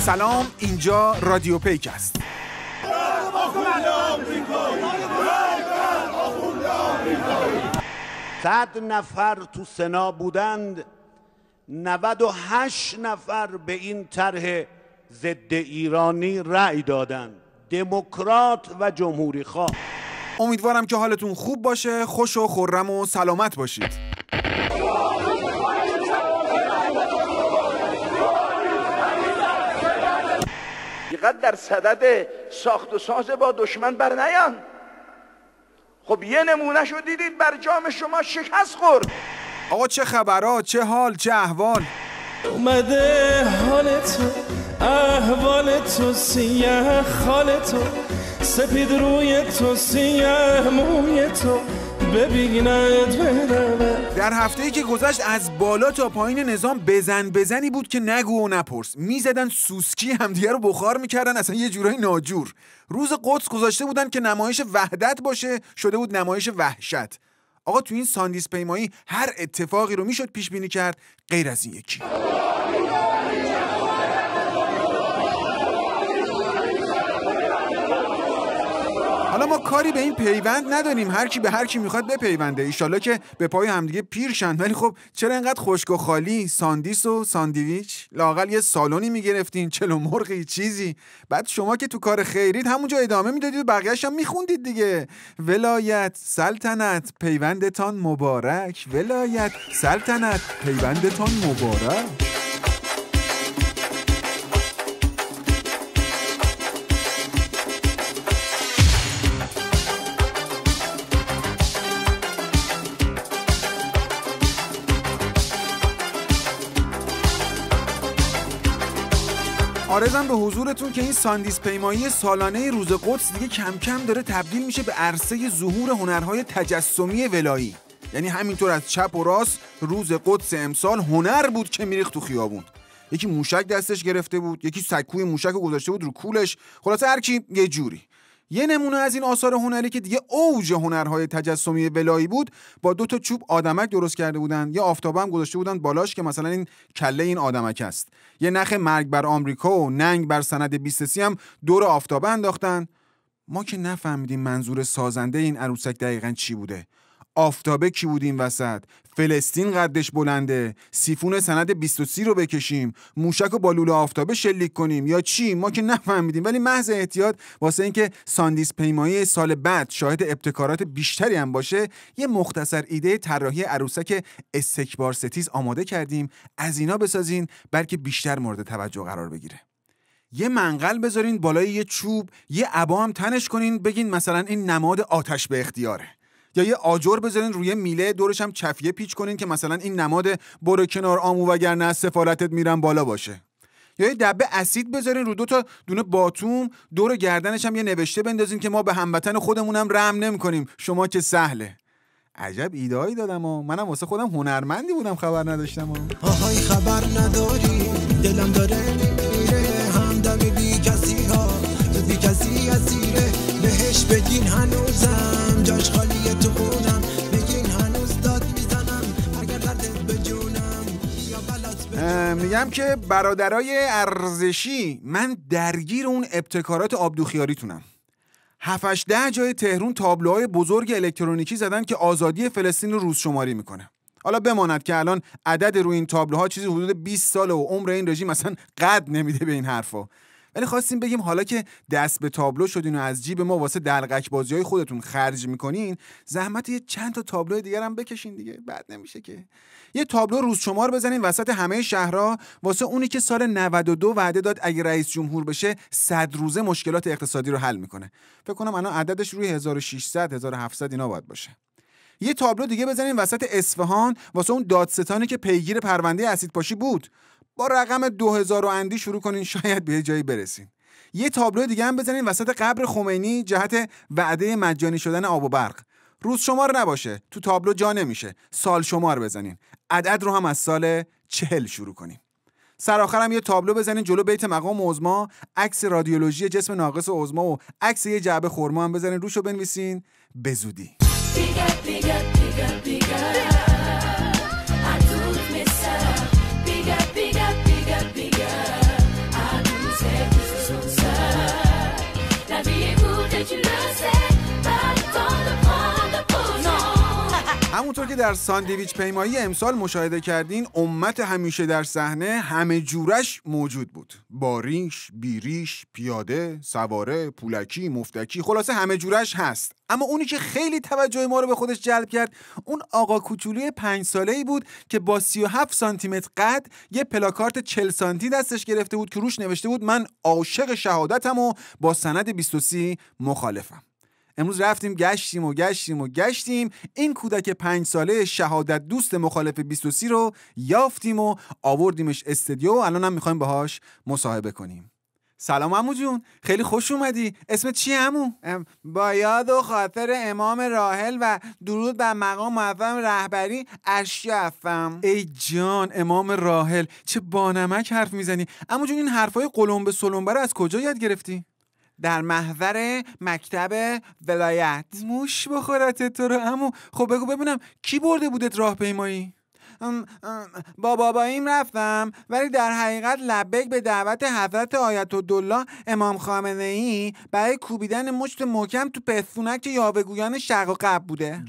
سلام، اینجا رادیو پیک است. 100 نفر تو سنا بودند، 98 نفر به این طرح ضد ایرانی رأی دادند، دموکرات و جمهوری خواه. امیدوارم که حالتون خوب باشه، خوش و خرم و سلامت باشید. دیگه در صدد ساخت و ساز با دشمن بر نیان. خب یه نمونه شو دیدید بر جام شما شکست خورد. آقا چه خبرات، چه حال، چه احوال؟ اومده حال تو، احوال تو، سیاه خال تو، سپید روی تو، سیاه موی تو، ببیند برود. در هفته‌ای که گذشت از بالا تا پایین نظام بزنی بود که نگو و نپرس. میزدن سوسکی همدیگه رو بخار میکردن، اصلا یه جورایی ناجور. روز قدس گذاشته بودن که نمایش وحدت باشه، شده بود نمایش وحشت. آقا تو این ساندیس پیمایی هر اتفاقی رو میشد پیش بینی کرد غیر از این یکی. حالا ما کاری به این پیوند نداریم، هر کی به هر کی میخواد بپیونده، ایشالله که به پای همدیگه پیر شن. ولی خب چرا اینقدر خشک و خالی؟ ساندیس و ساندویچ، لااقل یه سالونی میگرفتین، چلو مرغی چیزی. بعد شما که تو کار خیرید همونجا ادامه میدادید و بقیه‌اش هم میخوندید دیگه. ولایت سلطنت پیوندتان مبارک، ولایت سلطنت پیوندتان مبارک. عرضم به حضورتون که این ساندیس پیمایی سالانه روز قدس دیگه کم کم داره تبدیل میشه به عرصه ظهور هنرهای تجسمی ولایی. یعنی همینطور از چپ و راست روز قدس امسال هنر بود که میریخت تو خیابون. یکی موشک دستش گرفته بود، یکی سکوی موشک رو گذاشته بود رو کولش، خلاصه هر کی یه جوری. یه نمونه از این آثار هنری که دیگه اوج هنرهای تجسمی ولایی بود، با 2 تا چوب آدمک درست کرده بودن، یه آفتابه هم گذاشته بودن بالاش که مثلا این کله این آدمک است. یه نخ مرگ بر آمریکا و ننگ بر سند 2030 هم دور آفتابه انداختن. ما که نفهمیدیم منظور سازنده این عروسک دقیقاً چی بوده. آفتابه کی بود این وسط؟ فلسطین قدش بلنده، سیفون سند 2030 رو بکشیم، موشک رو با لوله آفتابه شلیک کنیم یا چی؟ ما که نفهمیدیم. ولی محض احتیاط واسه اینکه ساندیس پیمایی سال بعد شاهد ابتکارات بیشتری هم باشه، یه مختصر ایده طراحی عروسک استکبار ستیز آماده کردیم. از اینا بسازین بلکه بیشتر مورد توجه قرار بگیره. یه منقل بذارین بالای یه چوب، یه عبا هم تنش کنین، بگین مثلا این نماد آتش به اختیاره. یا یه آجر بذارین روی میله، دورش هم چفیه پیچ کنین که مثلا این نماد برو کنار آمو وگرنه از سفالتت میرم بالا باشه. یا یه دبه اسید بذارین رو 2 تا دونه باتوم، دور گردنش هم یه نوشته بندازین که ما به هموطن خودمونم رحم نمی‌کنیم، شما که سهله. عجب ایده‌ای دادم منم واسه خودم هنرمندی بودم خبر نداشتم. آهای خبر نداری دلم داره میره، همدم بی کسی ها تو بی کسی اسیره، بهش بگین هنوزم جاش خالیه تو خونم، بگین هنوز داد میزنم اگر دردت به جونم یا بلات. میگم که برادرای ارزشی، من درگیر اون ابتکارات آبدوخیاریتونم. 7-10 جای تهران تابلوهای بزرگ الکترونیکی زدن که آزادی فلسطین رو روز شماری میکنه. حالا بماند که الان عدد روی این تابلوها چیزی حدود 20 ساله و عمر این رژیم مثلا قد نمیده به این حرفا. ولی خواستیم بگیم حالا که دست به تابلو شدین و از جیب ما واسه دلقک بازیای خودتون خرج میکنین، زحمت یه چند تا تابلو دیگر هم بکشین دیگه، بد نمیشه که. یه تابلو روز شمار بزنین وسط همه شهرها واسه اونی که سال 92 وعده داد اگه رئیس جمهور بشه 100 روزه مشکلات اقتصادی رو حل میکنه. فکر کنم الان عددش روی 1600 1700 اینا باید باشه. یه تابلو دیگه بزنین وسط اصفهان واسه اون دادستانی که پیگیر پرونده اسیدپاشی بود. با رقم 2000 و اندی شروع کنین، شاید به جایی برسین. یه تابلو دیگه هم بزنین وسط قبر خمینی جهت وعده مجانی شدن آب و برق. روز شمار نباشه، تو تابلو جا نمیشه، سال شمار بزنین. عدد رو هم از سال 40 شروع کنین. سرآخرم یه تابلو بزنین جلو بیت مقام عظما، عکس رادیولوژی جسم ناقص عظما و عکس یه جعبه خرما هم بزنین روشو بنویسین به زودی. همونطور که در ساندویچ پیمایی امسال مشاهده کردین، امت همیشه در صحنه همه جورش موجود بود. با ریش، بیریش، پیاده، سواره، پولکی، مفتکی، خلاصه همه جورش هست. اما اونی که خیلی توجه ما رو به خودش جلب کرد، اون آقا کوچولوی 5 ساله‌ای بود که با 37 سانتی متر قد یه پلاکارت 40 سانتی دستش گرفته بود که روش نوشته بود من عاشق شهادتم و با سند 23 مخالفم. امروز رفتیم گشتیم این کودک 5 ساله شهادت دوست مخالف 23 رو یافتیم و آوردیمش استودیو و الان هم میخوایم باهاش مصاحبه کنیم. سلام عمو جون، خیلی خوش اومدی. اسمت چیه عمو؟ با یاد و خاطر امام راحل و درود بر مقام معظم رهبری اشرفم. ای جان، امام راحل، چه بانمک حرف میزنی. عمو جون این حرفای قلمبه سلمبه رو از کجا یاد گرفتی؟ در محضر مکتب ولایت. موش بخورت تو رو عمو. خب بگو ببینم کی برده بودت راهپیمایی؟ با باباییم رفتم، ولی در حقیقت لبیک به دعوت حضرت آیت الدوله امام خامنه ای برای کوبیدن مشت محکم تو پستونک یاوه‌گویان شرق و غرب بوده.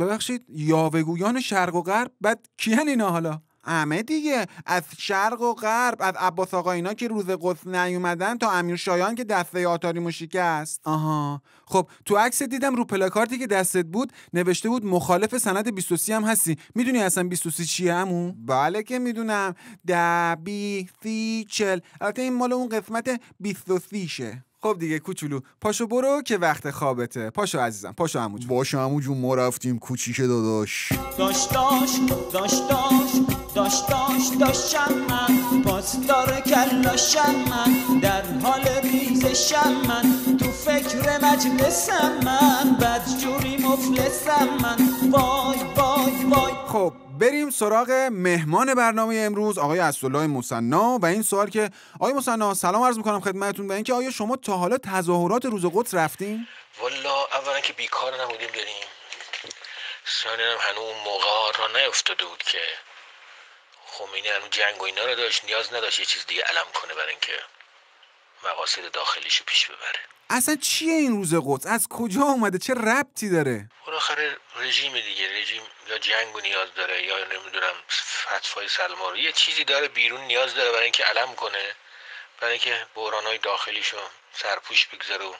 ببخشید، یاوه‌گویان شرق و غرب؟ بعد کیان اینا حالا؟ همه دیگه، از شرق و غرب، از عباس آقا اینا که روز قدس نیومدن تا امیر شایان که دسته آتاریمو شکست. آها، خب تو عکس دیدم رو پلاکارتی که دستت بود نوشته بود مخالف سند 23 هم هستی. میدونی اصلا 23 چیه عمو؟ بله که میدونم، 10 20 40. البته این مال اون قسمت 23 شه. خب دیگه کوچولو، پاشو برو که وقت خوابته. پاشو عزیزم، پاشو عمو جون. باشه عمو جون، ما رفتیم کوچیک داداش. داشتم من پاسدار کلاشم من، در حال ریزشم من، تو فکر مجلسم من، بدجوری مفلسم من، وای. خب بریم سراغ مهمان برنامه امروز، آقای اسدالله مثنی. و این سوال که آقای مثنی، سلام عرض میکنم خدمتتون. و اینکه آیا شما تا حالا تظاهرات روز قدس رفتین؟ والا اولا که بیکار نبودیم بریم، ثانیا هم هنوز اون موقع را نیفتاده بود که خمینی هنوز جنگ و اینا رو داشت، نیاز نداشت یه چیز دیگه علم کنه برای اینکه مقاصد داخلیشو پیش ببره. اصلا چیه این روز قدس؟ از کجا اومده؟ چه ربطی داره؟ بالاخره رژیم دیگه، رژیم یا جنگو نیاز داره یا نمیدونم فتوای سلمان رو، یه چیزی داره بیرون نیاز داره برای اینکه علم کنه، برای اینکه بحرانای داخلیشو سرپوش بگذاره و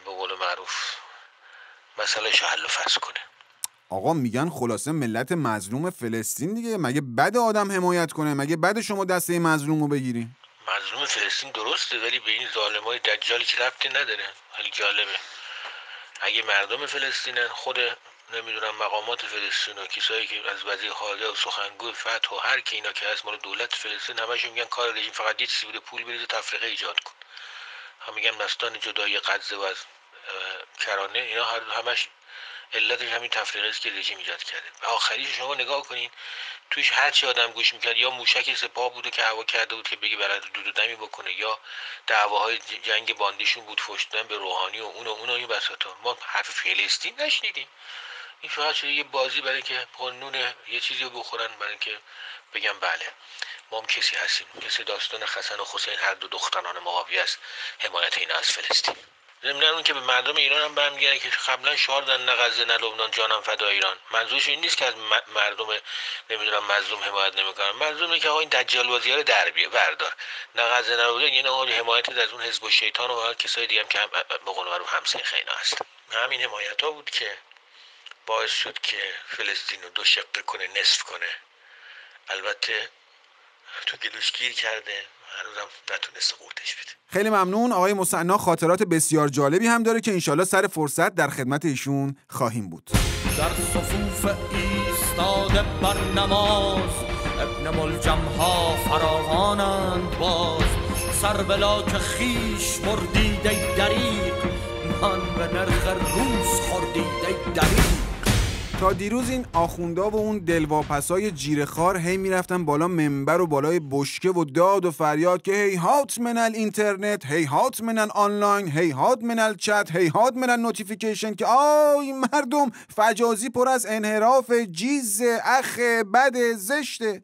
به قول معروف مسئله‌شو حل و فصل کنه. آقا میگن خلاصه ملت مظلوم فلسطین دیگه، مگه بد آدم حمایت کنه؟ مگه بد شما دسته مظلومو بگیرین؟ مظلوم فلسطین درسته، ولی به این ظالمای دجالی که ربطی نداره. خیلی جالبه، اگه مردم فلسطینن، خود نمیدونم مقامات فلسطین و کسایی که از وزیر خارجه و سخنگوی فتح و هر کی اینا که هست مال دولت فلسطین، همشون میگن کار رژیم فقط یه چیزی بوده، پول بریزه تفرقه ایجاد کن. هم میگن بستان جدایی غزه و از کرانه، اینا همش علتش همین تفریقه است که رژیم ایجاد کرده. و آخریش شما نگاه کنین، توش هر چی آدم گوش میکرد، یا موشک سپاه بوده که هوا کرده بود که بگه برای دود و دمی بکنه، یا دعواهای جنگ باندیشون بود، فحش دادن به روحانی و اون این بساطا. ما حرف فلسطین نشنیدیم. این فقط شده یه بازی برای که قانون یه چیزی رو بخورن، برای اینکه بگم بله ما هم کسی هستیم. مثل داستان حسن و حسین، هر دو دختران معاویه است، حمایت اینا از فلسطین. ضمن اون که به مردم ایران هم برمیگره که قبلا شعار دادن نه غزه نه لبنان، جانم فدای ایران. منظورش این نیست که از مردم نمیدونم مظلوم حمایت نمیکنن، منظورم که آقا این دجال بازی‌ها رو در بردار، نه غزه نه لبنان، یعنی آقا حمایت از اون حزب الشیطان و کسای دیگه هم که به قول معروف همسایه اینا هست. همین حمایت‌ها بود که باعث شد که فلسطین رو دو شقه کنه، نصف کنه. البته تو گلوش گیر کرده، هنوزم نتونسته قورتش بده. خیلی ممنون آقای مثنی، خاطرات بسیار جالبی هم داره که انشالله سر فرصت در خدمت ایشون خواهیم بود. در صفوف ایستاده بر نماز، ابن ملجم‌ها فراوانند باز، سر بلا که خیش بردیده دریق، من به نرخ روز خوردیده دریق. تا دیروز این آخوندا و اون دلواپسای جیره‌خوار هی میرفتن بالا منبر و بالای بشکه و داد و فریاد که هی هات من الانترنت، هی هات من آنلاین، هی هات من الچت، هی هات من نوتیفیکیشن، که آی مردم فجازی پر از انحراف، جیز، اخ، بد، زشته.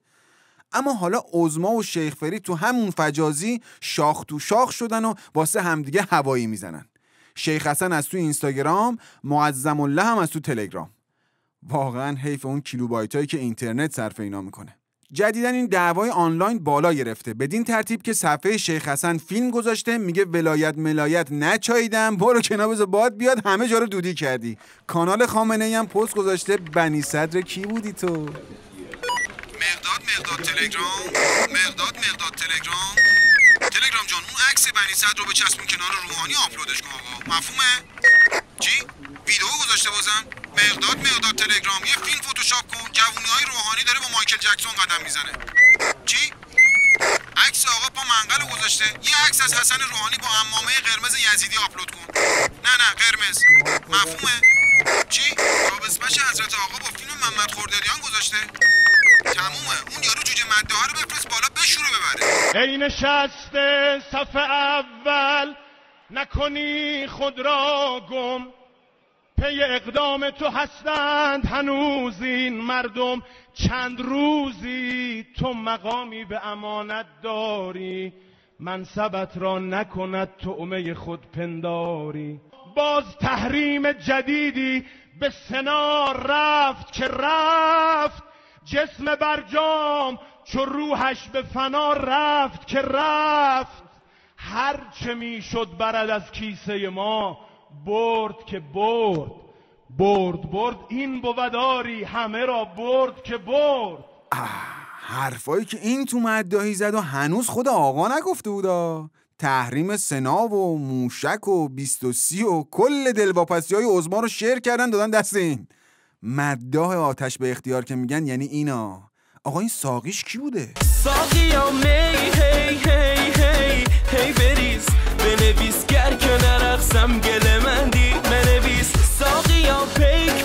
اما حالا عظما و شیخ فرید تو همون فجازی شاخ تو شاخ شدن و واسه همدیگه هوایی میزنن. شیخ حسن از تو اینستاگرام، معظم الله هم از تو تلگرام. واقعا حیف اون کیلوبایتایی که اینترنت صرف اینا میکنه. جدیداً این دعوای آنلاین بالا گرفته، بدین ترتیب که صفحه شیخ حسن فیلم گذاشته میگه ولایت ملایت نچاییدم، برو کنار بذار باد بیاد، همه جا رو دودی کردی. کانال خامنه‌ای هم پست گذاشته بنی صدر کی بودی تو؟ مقداد تلگرام، مقداد تلگرام جان، اون عکس بنی صدر رو بچسبون کنار روحانی آپلودش کن آقا، مفهومه؟ چی؟ ویدیو گذاشته بازم؟ مقداد تلگرام یه فیلم فتوشاپ کن، جوونی‌های روحانی داره با مایکل جکسون قدم میزنه. چی؟ عکس آقا پا منقل گذاشته، یه عکس از حسن روحانی با عمامه قرمز یزیدی آپلود کن. نه قرمز، مفهومه؟ چی؟ رابطه‌اش حضرت آقا با فیلم محمد خردادیان گذاشته. تمومه، اون یارو جوجه مده‌ها رو بفرست بالا بشوره ببره. ای نشسته صف اول، نکنی خود را گم، پی اقدام تو هستند هنوز این مردم. چند روزی تو مقامی به امانت داری، منصبت را نکند طعمه خود پنداری. باز تحریم جدیدی به سنا رفت که رفت، جسم برجام چو روحش به فنا رفت که رفت. هر چه می شد برد از کیسه ما، برد که برد این بوداری، همه را برد که برد. حرفایی که این تو مداحی زد و هنوز خود آقا نگفته بودا. تحریم سنا و موشک و 23 و کل دلواپسی‌های عظما رو شیر کردن دادن دست این مداح آتش به اختیار که میگن، یعنی اینا. آقا این ساقیش کی بوده؟ ساقیا می هی بریز، بنویس گر که نرقصم گل من دی بنویس. ساقیا پیک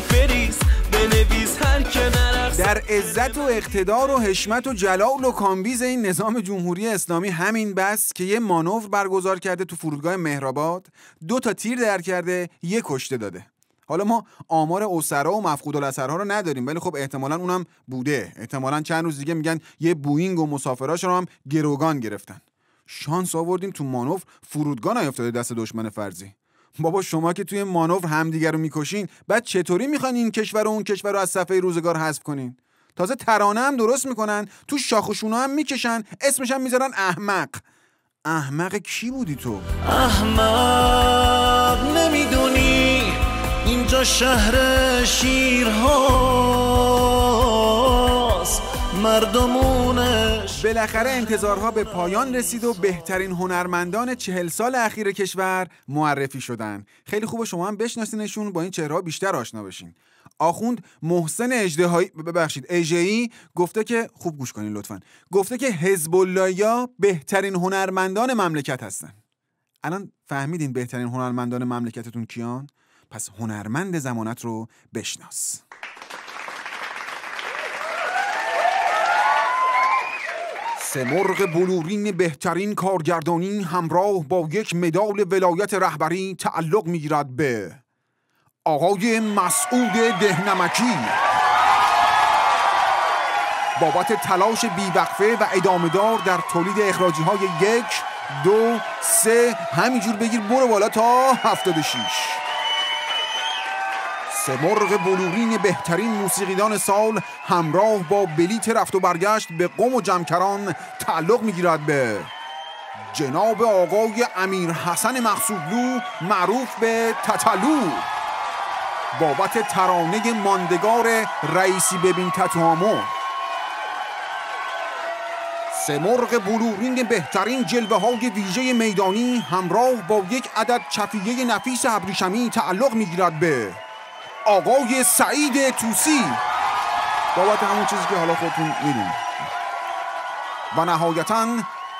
بریز، بنویس هر که نرقصم. در عزت و اقتدار و حشمت و جلال و کامبیز این نظام جمهوری اسلامی همین بس که یه مانور برگزار کرده تو فرودگاه مهرآباد، 2 تا تیر در کرده، 1 کشته داده. حالا ما آمار اسرا و مفقودالاثرها رو نداریم، ولی خب احتمالاً اونم بوده. احتمالاً چند روز دیگه میگن یه بوئینگ و مسافراش رو هم گروگان گرفتن. شانس آوردیم تو مانور فرودگاه نیافتاده دست دشمن فرضی. بابا شما که توی مانور همدیگه رو میکشین، بعد چطوری میخوان این کشور و اون کشور رو از صفحه روزگار حذف کنین؟ تازه ترانه هم درست میکنن، تو شاخ و شونه هم میکشن، اسمش هم میذارن احمق. احمق کی بودی تو؟ احمق نمیدونی اینجا شهر شیرهاست، مردمونش. بالاخره انتظارها به پایان رسید و بهترین هنرمندان 40 سال اخیر کشور معرفی شدن. خیلی خوبه شما هم بشناسینشون، با این چهره‌ها بیشتر آشنا بشین. آخوند محسن اژه‌ای گفته که، خوب گوش کنین لطفاً، گفته که حزب اللهیا بهترین هنرمندان مملکت هستن. الان فهمیدین بهترین هنرمندان مملکتتون کیان؟ پس هنرمند زمانت رو بشناس. سمرغ بلورین بهترین کارگردانی همراه با 1 مدال ولایت رهبری تعلق می‌گیرد به آقای مسعود دهنمکی بابت تلاش بیوقفه و ادامه‌دار در تولید اخراجی‌های 1، 2، 3 همینجور بگیر برو بالا تا 76. سمرغ بلورین بهترین موسیقیدان سال همراه با بلیت رفت و برگشت به قم و جمکران تعلق می‌گیرد به جناب آقای امیر حسن مقصودلو معروف به تتلو بابت ترانه ماندگار رئیسی ببین تتوامو. سمرغ بلورین بهترین جلوه‌های ویژه میدانی همراه با 1 عدد چفیه نفیس ابریشمی تعلق می‌گیرد به آقای سعید توسی بابت همون چیزی که حالا خودتون میدونید. و نهایتاً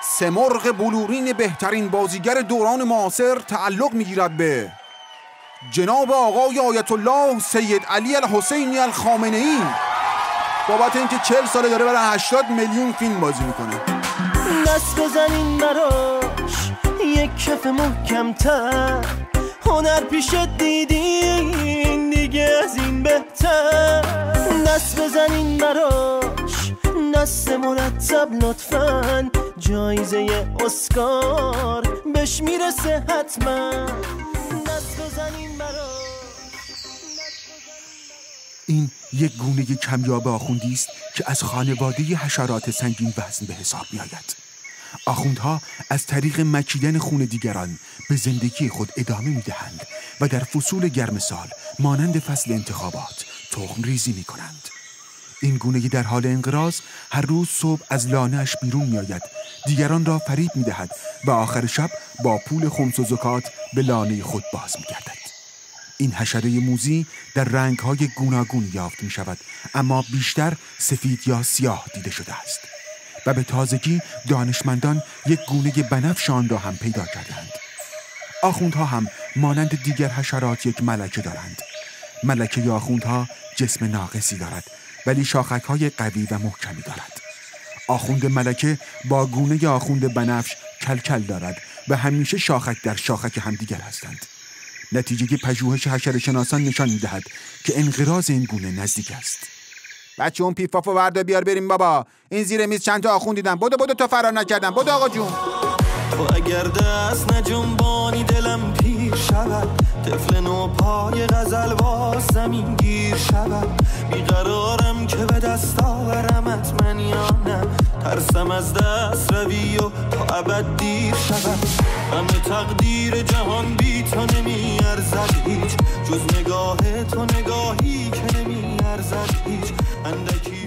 سمرغ بلورین بهترین بازیگر دوران معاصر تعلق می‌گیرد به جناب آقای آیت الله سید علی الحسینی الخامنه‌ای بابت اینکه 40 ساله داره برای 80 میلیون فیلم بازی میکنه. دست بزنین براش 1 کف محکم‌تر، هنر پیش دیدین دیگه از این بهتر. دست بزنین براش دست مرتب لطفاً، جایزه اسکار بهش میرسه حتما. دست بزنین براش. این یک گونه کمیاب آخوندی است که از خانواده حشرات سنگین وزن به حساب می‌آید. آخوندها از طریق مکیدن خون دیگران به زندگی خود ادامه می‌دهند و در فصول گرم سال مانند فصل انتخابات تخم ریزی می‌کنند. این گونه در حال انقراض هر روز صبح از لانه‌اش بیرون می‌آید، دیگران را فریب می‌دهد و آخر شب با پول خمس و زکات به لانه خود باز می‌گردد. این حشره موذی در رنگ‌های گوناگون یافت می‌شود، اما بیشتر سفید یا سیاه دیده شده است و به تازگی دانشمندان یک گونه بنفش آن را هم پیدا کردند. آخوندها هم مانند دیگر حشرات یک ملکه دارند. ملکه آخوندها جسم ناقصی دارد ولی شاخک‌های قوی و محکمی دارد. آخوند ملکه با گونه آخوند بنفش کلکل دارد و همیشه شاخک در شاخک همدیگر هستند. نتیجه پژوهش حشره‌شناسان نشان می‌دهد که انقراض این گونه نزدیک است. بچه اون پیفافو وردا بیار بریم بابا. این زیر میز چند تا آخوند دیدم. بدو تا فرار نکردم. بدو آقا جون. و اگر دست نجنبانی دلم پیر شود، طفل نو پای غزل با زمین گیر شود. بیقرارم که به دست آورمت من یا نه، ترسم از دست روی و تا ابد دیر شود. همه تقدیر جهان بی تو نمی ارزد هیچ، جز نگاه تو نگاهی که نمی ارزد هیچ.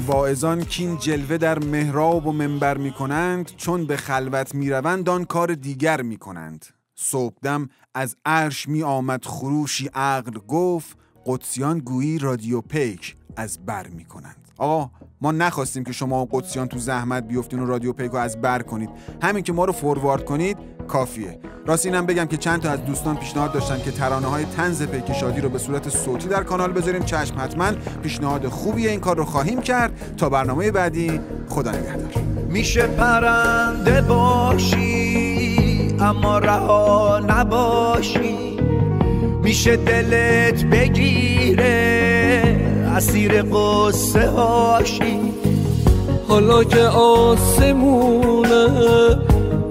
واعظان کین جلوه در محراب و منبر می کنند، چون به خلوت می روند آن کار دیگر می کنند. صبحدم از عرش می آمد خروشی عقل گفت، قدسیان گویی رادیو پیک از بر می کنند. آقا ما نخواستیم که شما قدسیان تو زحمت بیفتین و رادیو پیک رو از بر کنید، همین که ما رو فوروارد کنید کافیه. راست اینم بگم که چند تا از دوستان پیشنهاد داشتن که ترانه‌های طنز پیک شادی رو به صورت صوتی در کانال بذاریم. چشم، حتما پیشنهاد خوبیه، این کار رو خواهیم کرد. تا برنامه بعدی، خدا نگهدار. میشه پرنده باشی اما رها نباشی، میشه دلت بگیره اسیر قصه هاشی. حالا که آسمونه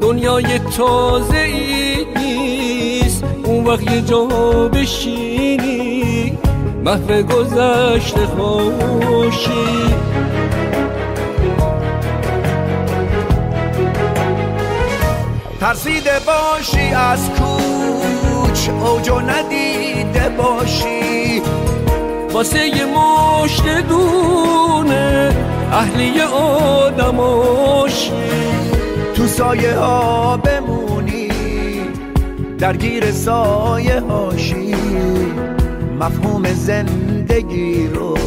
دنیای تازه ای نیست، اون وقت یه جا بشینی محو گذشته خوشی. ترسیده باشی از کوچ اوجو ندیده باشی، واسه یه مشت دونه اهلی آدماشی. تو سایه ها بمونی درگیر سایه هاشی، مفهوم زندگی رو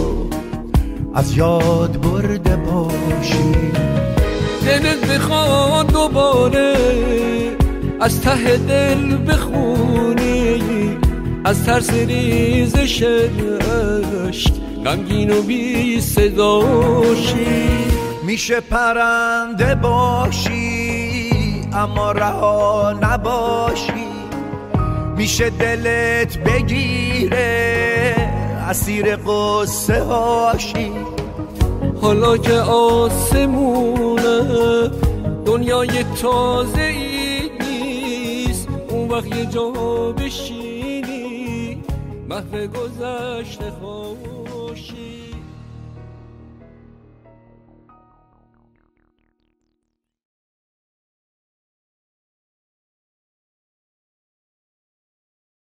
از یاد برده باشی. دلت بخواد دوباره از ته دل بخونی، از ترس ریزش اشک غمگین و بی صداشی. میشه پرنده باشی اما رها نباشی، میشه دلت بگیره اسیر قصه هاشی. حالا که آسمونه دنیای تازه ای نیست، اون وقت یه جا بشینی محو گذشته خواه.